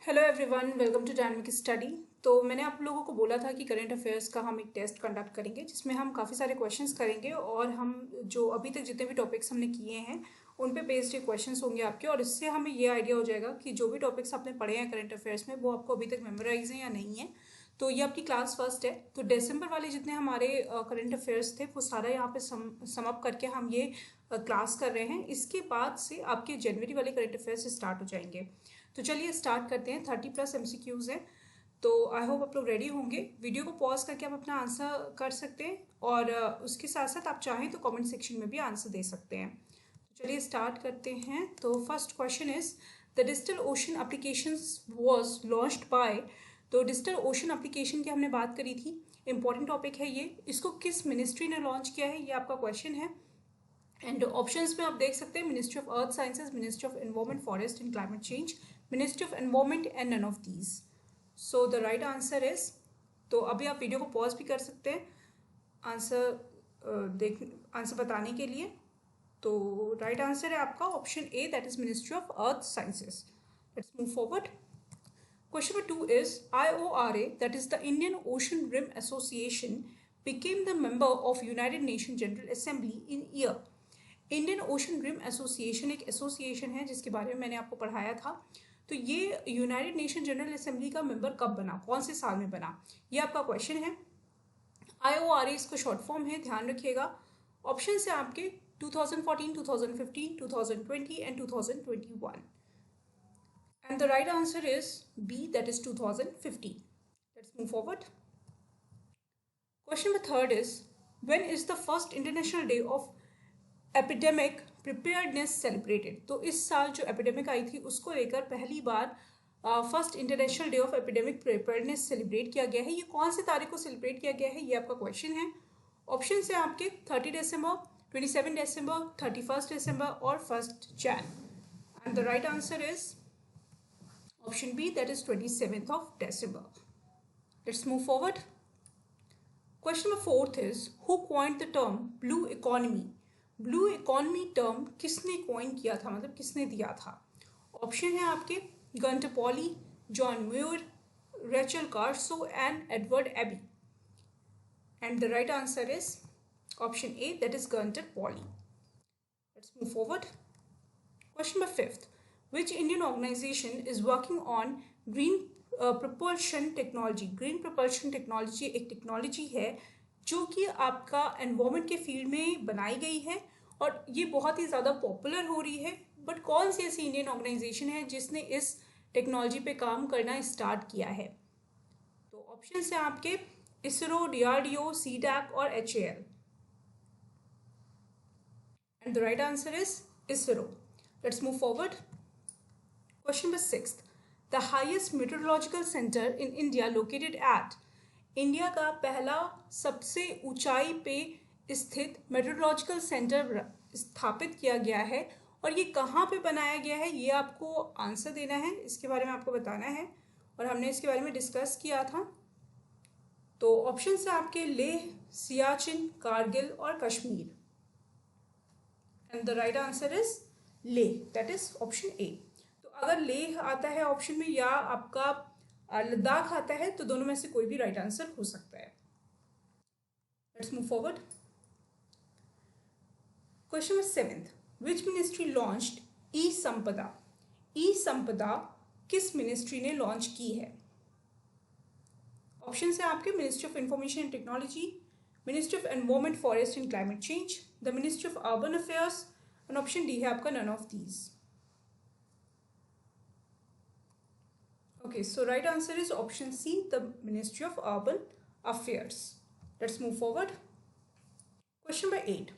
Hello everyone, welcome to dynamic study. तो मैंने आप लोगों को बोला था कि करंट अफेयर्स का हम एक टेस्ट कंडक्ट करेंगे जिसमें हम काफ़ी सारे क्वेश्चंस करेंगे और हम जो अभी तक जितने भी टॉपिक्स हमने किए हैं उन पे बेस्ड क्वेश्चंस होंगे आपके, और इससे हमें ये आइडिया हो जाएगा कि जो भी टॉपिक्स आपने पढ़े हैं करंट अफेयर्स में वो आपको अभी तक मेमोराइज हैं या नहीं है। तो ये आपकी क्लास फर्स्ट है। तो दिसंबर वाले जितने हमारे करंट अफेयर्स थे वो सारा यहाँ पे सम अप करके हम ये क्लास कर रहे हैं। इसके बाद से आपके जनवरी वाले करंट अफेयर्स स्टार्ट हो जाएंगे। तो चलिए स्टार्ट करते हैं। 30+ MCQs हैं। तो आई होप आप लोग रेडी होंगे। वीडियो को पॉज करके आप अपना आंसर कर सकते हैं और उसके साथ साथ आप चाहें तो कमेंट सेक्शन में भी आंसर दे सकते हैं। तो चलिए स्टार्ट करते हैं। तो first question is the digital ocean application was launched by. तो डिजिटल ओशन एप्लीकेशन की हमने बात करी थी, इंपॉर्टेंट टॉपिक है ये। इसको किस मिनिस्ट्री ने लॉन्च किया है, ये आपका क्वेश्चन है। एंड ऑप्शंस में आप देख सकते हैं ministry of earth sciences, ministry of environment, forest and climate change, ministry of environment and none of these. So the right answer is, तो अभी आप वीडियो को पॉज भी कर सकते हैं आंसर बताने के लिए। तो राइट आंसर है आपका option A, that is ministry of earth sciences. Let's move forward. Question number 2 is IORA, that is the Indian Ocean Rim Association, became the member of United Nations General Assembly in year। Indian ocean rim association एक association है जिसके बारे में मैंने आपको पढ़ाया था। तो ये यूनाइटेड नेशन जनरल असेंबली का मेंबर कब बना, कौन से साल में बना, ये आपका क्वेश्चन है। IORA इसका शॉर्ट फॉर्म है, ध्यान रखिएगा। ऑप्शन है आपके 2014, 2015, 2020 and 2021। And the right answer is B, that is 2015. Let's move forward. Question number 3 is, when is the first International Day of Epidemic Preparedness celebrated? तो इस साल जो एपिडेमिक आई थी उसको लेकर पहली बार first international day of epidemic preparedness celebrate किया गया है। ये कौन सी तारीख को सेलिब्रेट किया गया है, ये आपका क्वेश्चन है। ऑप्शन है आपके 30 दिसंबर, 27 दिसंबर, 31 दिसंबर और 1 Jain. And the right answer is option B, that is 27th of December. Let's move forward. Question number 4 is, who coined the term blue economy? Blue economy term किसने coin किया था, मतलब किसने दिया था? ऑप्शन है आपके Gunter Pauli, John Muir, Rachel Carson and Edward Abbey. And the right answer is option A, that is Gunter Pauli. Let's move forward. Question number 5, which Indian organization is working on green propulsion technology? Green propulsion technology एक technology है जो कि आपका environment के field में बनाई गई है और ये बहुत ही ज़्यादा पॉपुलर हो रही है। बट कौन सी ऐसी इंडियन ऑर्गेनाइजेशन है जिसने इस टेक्नोलॉजी पे काम करना स्टार्ट किया है? तो ऑप्शन है आपके इसरो, DRDO, CDAC और HAL। And the right answer is ISRO. Let's move forward. Question number 6, the highest meteorological center in India located at। India का पहला सबसे ऊंचाई पे स्थित मेट्रोलॉजिकल सेंटर स्थापित किया गया है और ये कहाँ पे बनाया गया है, ये आपको आंसर देना है, इसके बारे में आपको बताना है और हमने इसके बारे में डिस्कस किया था। तो ऑप्शन है आपके लेह, सियाचिन, कारगिल और Kashmir. And the right answer is Leh, that is option ए। अगर लेह आता है ऑप्शन में या आपका लद्दाख आता है तो दोनों में से कोई भी राइट आंसर हो सकता है। Let's move forward. Question number 7, which ministry launched e Sampada? E संपदा किस मिनिस्ट्री ने लॉन्च की है? ऑप्शन है आपके ministry of information and technology, ministry of environment, forest and climate change, the ministry of urban affairs and option D है आपका none of these. Okay, so right answer is option C, the Ministry of Urban Affairs. Let's move forward. Question number 8.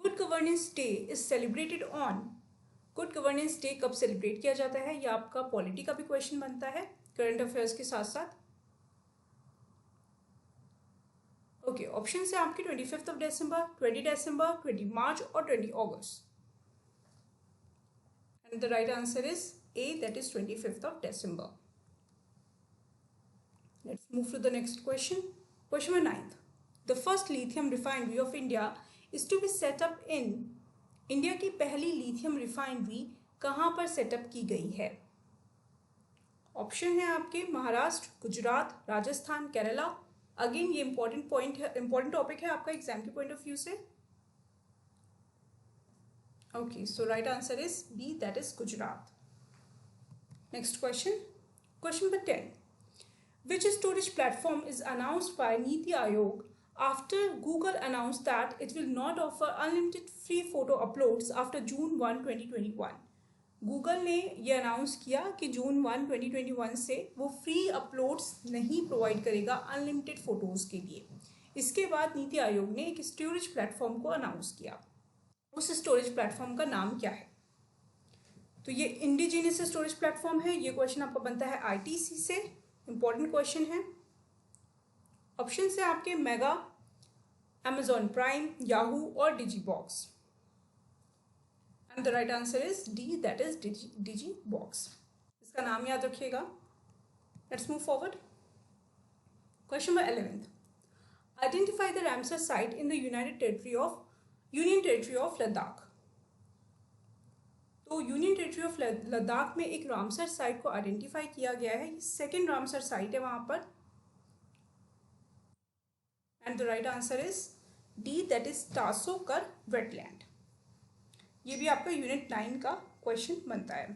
Good Governance Day is celebrated on। Good Governance Day कब celebrate किया जाता है? यह आपका polity का भी question बनता है करंट अफेयर्स के साथ साथ। ओके, ऑप्शन है आपके 25 दिसंबर, 20 दिसंबर, 20 मार्च और 20 अगस्त। And the right answer is A, that is 25th of December. Let's move to the next question. Question number 9. The first lithium refinery of India is to be set up in। India की पहली lithium refinery कहाँ पर setup की गई है? Option है आपके Maharashtra, Gujarat, Rajasthan, Kerala. Again ये इंपॉर्टेंट पॉइंट है, इंपॉर्टेंट टॉपिक है आपका एग्जाम के पॉइंट ऑफ व्यू से। Okay, so right answer is B, that is Gujarat. Next question, question number 10, which storage platform is announced by Niti Aayog after Google announced that it will not offer unlimited free photo uploads after June 1, 2021। Google ने ये announce किया कि जून 1, 2021 से वो free uploads नहीं provide करेगा unlimited photos के लिए। इसके बाद नीति आयोग ने एक स्टोरेज प्लेटफॉर्म को अनाउंस किया। उस स्टोरेज प्लेटफॉर्म का नाम क्या है? तो ये इंडिजीनियस स्टोरेज प्लेटफॉर्म है। ये क्वेश्चन आपका बनता है आईटीसी से, इंपॉर्टेंट क्वेश्चन है। ऑप्शन है आपके मेगा, अमेजॉन प्राइम, याहू और DigiBoxx. And the right answer is D, that is DigiBoxx. इसका नाम याद रखिएगा। Let's move forward. Question number 11, identify the Ramsar site in the union territory of Ladakh. तो union territory of Ladakh में एक Ramsar site को identify किया गया है। ये सेकेंड रामसर साइट है वहां पर। And the right answer is D, that is Tsokar wetland. ये भी आपका यूनिट 9 का क्वेश्चन बनता है।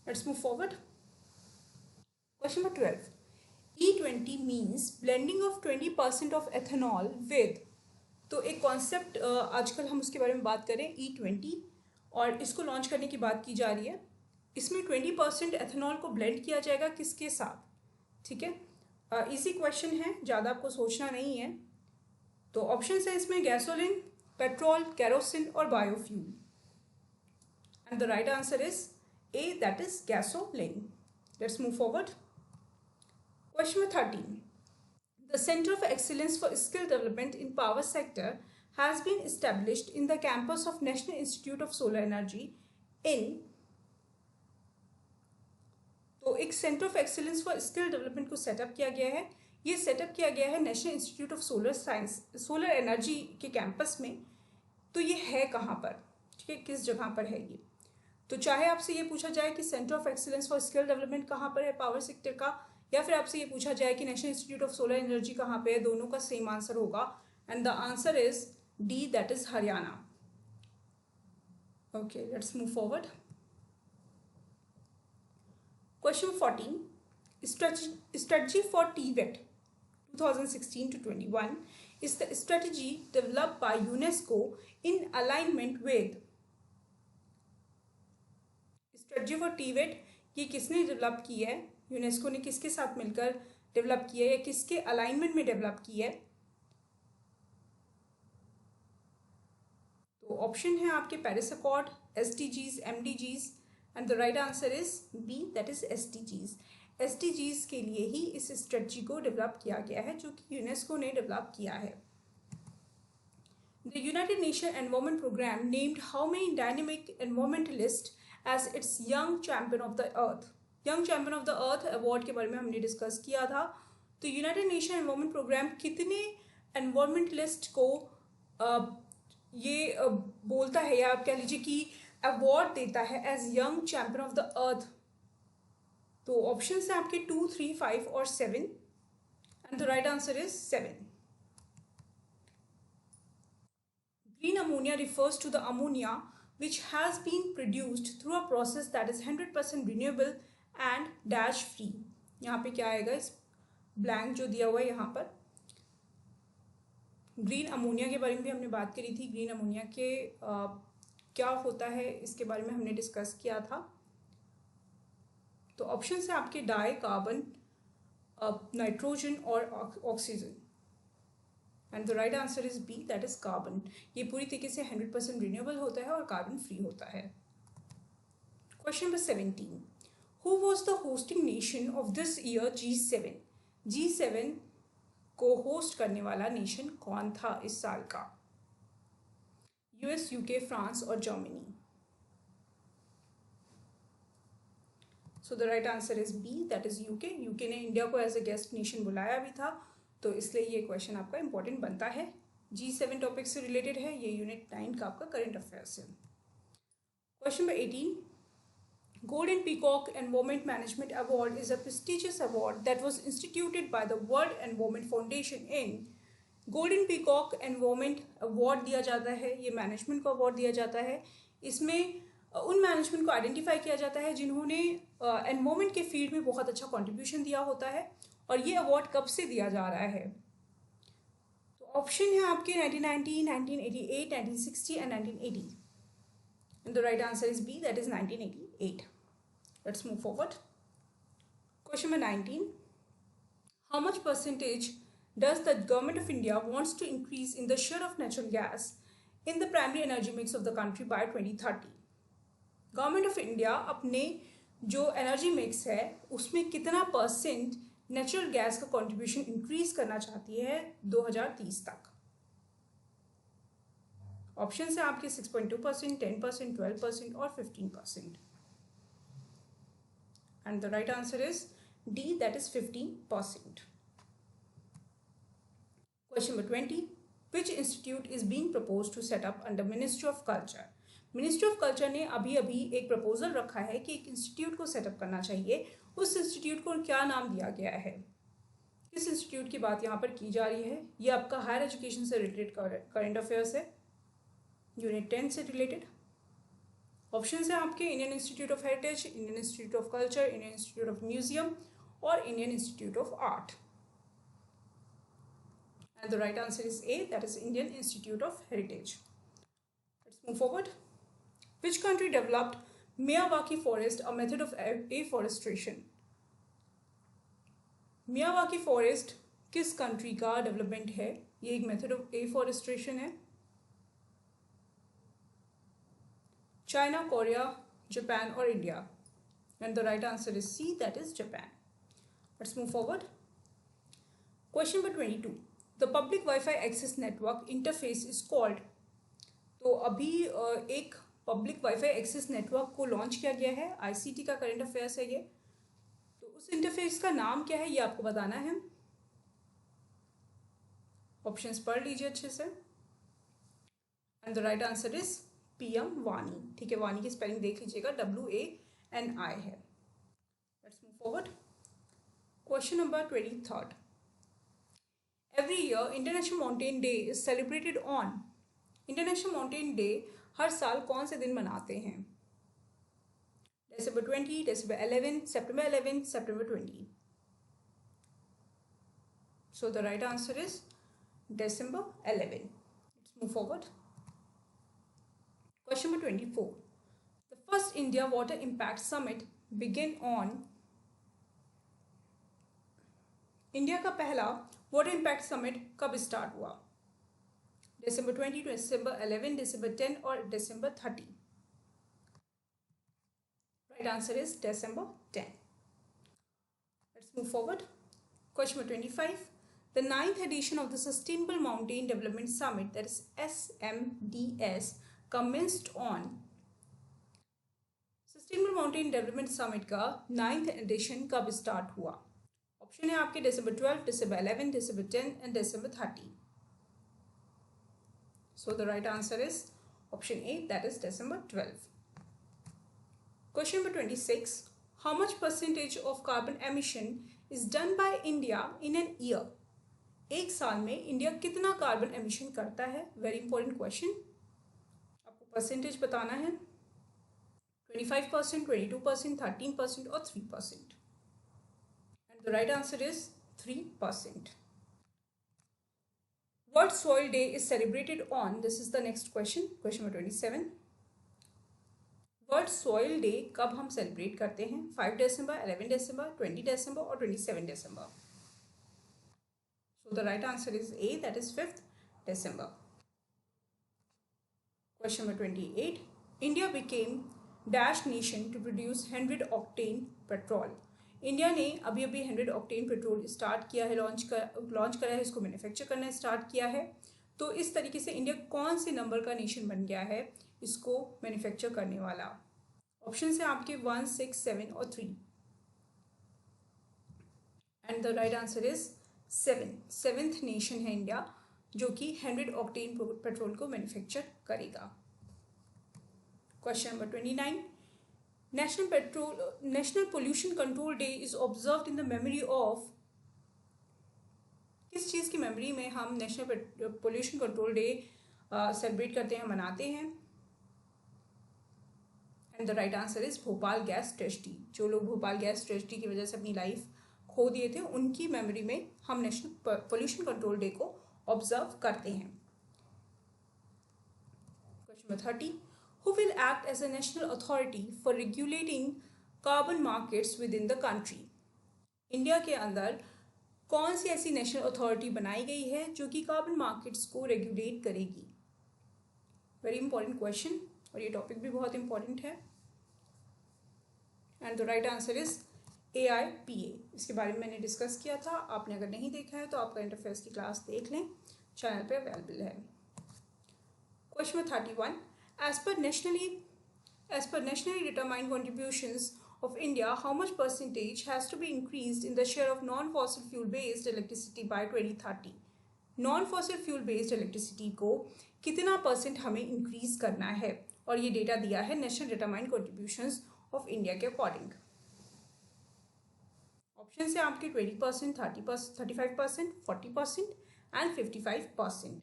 Let's move forward. Question number 12, E20 means blending of 20% of ethanol with. तो एक कॉन्सेप्ट आजकल हम उसके बारे में बात करें, E20, और इसको लॉन्च करने की बात की जा रही है। इसमें 20% एथेनॉल को ब्लेंड किया जाएगा किसके साथ? ठीक है, इजी क्वेश्चन है, ज़्यादा आपको सोचना नहीं है। तो ऑप्शन है इसमें गैसोलिन, पेट्रोल, केरोसिन और biofuel. And the right answer is A, that is gasoline. Let's move forward. Question number 13, the centre of excellence for skill development in power sector has been established in the campus of National Institute of Solar Energy in। तो एक centre of excellence for skill development को setup किया गया है। ये setup किया गया है national institute of solar energy के कैंपस में। तो ये है कहाँ पर? ठीक है, किस जगह पर है ये? तो चाहे आपसे ये पूछा जाए कि centre of excellence for skill development कहाँ पर है पावर सेक्टर का, या फिर आपसे ये पूछा जाए कि national institute of solar energy कहाँ पे है, दोनों का सेम आंसर होगा। And the answer is D, that is Haryana. Okay, let's move forward. Question 14, strategy for TVET 2016 to 21 is the strategy developed by UNESCO in alignment with। strategy for TVET ये किसने develop की है? UNESCO ने किसके साथ मिलकर develop की है या किसके अलाइनमेंट में डेवलप की है? ऑप्शन है आपके Paris accord, SDGs, MDGs। And the right answer is B, that is SDGs। SDGs के लिए ही इस स्ट्रेटजी को डेवलप किया गया है, जो कि यूनेस्को ने डेवलप किया है। The United Nation environment programme named how many dynamic environmentalist as its young champion of the earth. Young champion of the earth award के बारे में हमने डिस्कस किया था। तो यूनाइटेड नेशन एनवायरमेंट प्रोग्राम कितने एनवायरमेंटलिस्ट को ये बोलता है, या आप कह लीजिए कि अवार्ड देता है as young champion of the earth? तो ऑप्शन है आपके 2, 3, 5 और 7। And the right answer is 7। Green ammonia refers to the ammonia which has been produced through a process that is 100% renewable and dash free. यहाँ पे क्या आएगा? इस blank जो दिया हुआ है यहाँ पर। ग्रीन अमोनिया के बारे में भी हमने बात करी थी। ग्रीन अमोनिया के क्या होता है इसके बारे में हमने डिस्कस किया था। तो ऑप्शन है आपके डाई, कार्बन, नाइट्रोजन और oxygen. And the right answer is B, that is carbon. ये पूरी तरीके से 100% रिन्यूएबल होता है और कार्बन फ्री होता है। Question number 17, who was the hosting nation of this year G7? G7 को होस्ट करने वाला नेशन कौन था इस साल का? US, UK, फ्रांस और Germany. So the right answer is B, that is UK। UK ने इंडिया को एज ए गेस्ट नेशन बुलाया भी था, तो इसलिए ये क्वेश्चन आपका इंपॉर्टेंट बनता है। G7 टॉपिक से रिलेटेड है, ये यूनिट 9 का आपका करंट अफेयर्स है। Question number 18, Golden Peacock Environment Management Award is a prestigious award that was instituted by the World Environment Foundation in golden peacock environment award दिया जाता है, ये मैनेजमेंट को अवार्ड दिया जाता है। इसमें उन मैनेजमेंट को आइडेंटिफाई किया जाता है जिन्होंने एनवायरमेंट के फील्ड में बहुत अच्छा कंट्रीब्यूशन दिया होता है। और ये अवार्ड कब से दिया जा रहा है? तो ऑप्शन है आपके 1990, 1988, 1960 and 1980। And the right answer is B, that is 1988. Let's move forward. Question number 19. How much percentage does the government of India wants to increase in the share of natural gas in the primary energy mix of the country by 2030? Government of India अपने जो energy mix है उसमें कितना percent natural gas का contribution increase करना चाहती है 2030 तक? ऑप्शन है आपके 6.2%, 10%, 12% और 15%। And the right answer is D, that is 15%। Question number 20. Which institute is being proposed to set up under Ministry of Culture? Ministry of culture ने अभी एक प्रपोजल रखा है कि एक इंस्टीट्यूट को सेटअप करना चाहिए। उस इंस्टीट्यूट को क्या नाम दिया गया है? किस इंस्टीट्यूट की बात यहाँ पर की जा रही है? ये आपका हायर एजुकेशन से रिलेटेड करंट अफेयर्स है, यूनिट 10 से रिलेटेड। ऑप्शन है आपके Indian Institute of Heritage, Indian Institute of Culture, Indian Institute of Museum और Indian Institute of Art. And the right answer is A, that is Indian Institute of Heritage. Let's move forward. Which country developed Miyawaki forest, a method of afforestation? Miyawaki forest किस country का development है? ये एक method of afforestation है। China, Korea, Japan और India. And the right answer is C, that is Japan. Let's move forward. Question number 22. The public wifi access network interface is called. तो अभी एक public wifi access network को launch किया गया है, ICT का current affairs है ये। तो उस इंटरफेस का नाम क्या है ये आपको बताना है। ऑप्शंस पढ़ लीजिए अच्छे से। And the right answer is PM वानी। ठीक है, वानी की स्पेलिंग देख लीजिएगा, WANI है। Let's move forward. Question number 23. Every year International Mountain Day is celebrated on. International Mountain Day हर साल कौन से दिन मनाते हैं? December 20, December 11, September 11, September 20. So the right answer is December 11. Let's move forward. Question number 24. The first India Water Impact Summit began on. India का पहला water impact summit कब स्टार्ट हुआ? December 20, December 11, December 10 और December 30. Right answer is December 10. Let's move forward. Question number 25. The 9th edition of the Sustainable Mountain Development Summit, that is SMDS, commenced on. Sustainable Mountain Development Summit का 9th edition कब start हुआ? Option है आपके December 12, December 11, December 10 and December 30. So the right answer is option A, that is December 12. Question number 26. How much percentage of carbon emission is done by India in an year? एक साल में India कितना carbon emission करता है? Very important question. आपको percentage बताना है। 25%, 22%, 13% और 3%. And the right answer is 3%. What soil day is celebrated on? This is the next question. Question number 27. World Soil Day कब हम सेलिब्रेट करते हैं? 5 December, 11 December, 20 December और 27 December. So the right answer is A, that is 5th December. Question number 28. India became dash nation to produce 100 octane petrol. India ने अभी 100 octane petrol start किया है, launch करा है, इसको मैन्युफैक्चर करना स्टार्ट किया है। तो इस तरीके से इंडिया कौन से नंबर का नेशन बन गया है इसको मैन्युफैक्चर करने वाला? ऑप्शन है आपके 1, 6, 7 और 3. And the right answer is 7. 7th nation है इंडिया जो कि 100 ऑक्टेन पेट्रोल को मैन्युफैक्चर करेगा। Question number 29. National pollution control day is observed in the memory of, किस चीज़ की मेमोरी में हम national pollution control day celebrate करते हैं, मनाते हैं? And the right answer is Bhopal gas tragedy. जो लोग भोपाल गैस ट्रेजेडी की वजह से अपनी लाइफ खो दिए थे, उनकी मेमोरी में हम नेशनल पोल्यूशन कंट्रोल डे को ऑब्जर्व करते हैं। Question number 30, who will act as a national authority for regulating carbon markets with in the country? India के अंदर कौन सी ऐसी नेशनल अथॉरिटी बनाई गई है जो कि कार्बन मार्केट्स को रेगुलेट करेगी? वेरी इंपॉर्टेंट क्वेश्चन, और ये टॉपिक भी बहुत इंपॉर्टेंट है। And the right answer is AIPA। इसके बारे में मैंने डिस्कस किया था, आपने अगर नहीं देखा है तो आप करंट अफेयर्स की क्लास देख लें, चैनल पे अवेलेबल है। Question number 31, as per nationally determined contributions of India, how much percentage has to be increased in the share of non-fossil fuel based electricity by 2030? Non-fossil fuel based electricity को कितना percent हमें increase करना है? और ये data दिया है national determined contributions of India के अकॉर्डिंग। ऑप्शन है आपके 20%, 30%, 35%, 40% and 55%।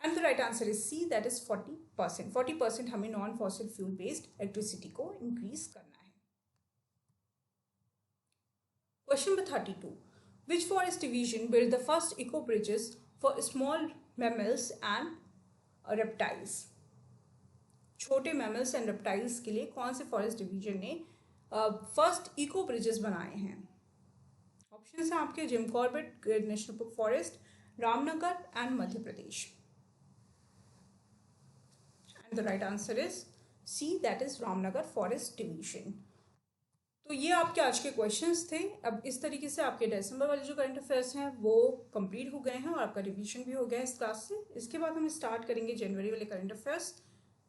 And the right answer is C, that is 40%। 40% हमें non fossil fuel based electricity को इंक्रीज करना है। Question number 32, which forest division build the first eco bridges for small mammals and reptiles? छोटे mammals and reptiles के लिए कौन से forest division ने फर्स्ट इको ब्रिजेस बनाए हैं? ऑप्शन है आपके Jim Corbett national forest, Ramnagar and Madhya Pradesh. And the right answer is C, that is Ramnagar forest division. तो ये आपके आज के क्वेश्चंस थे। अब इस तरीके से आपके दिसंबर वाले जो करंट अफेयर्स हैं वो कंप्लीट हो गए हैं और आपका रिवीजन भी हो गया है इस क्लास से। इसके बाद हम स्टार्ट करेंगे जनवरी वाले करंट अफेयर्स।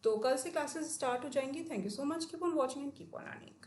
तो कल से क्लासेस स्टार्ट हो जाएंगी। Thank you so much, keep on watching and keep on earning.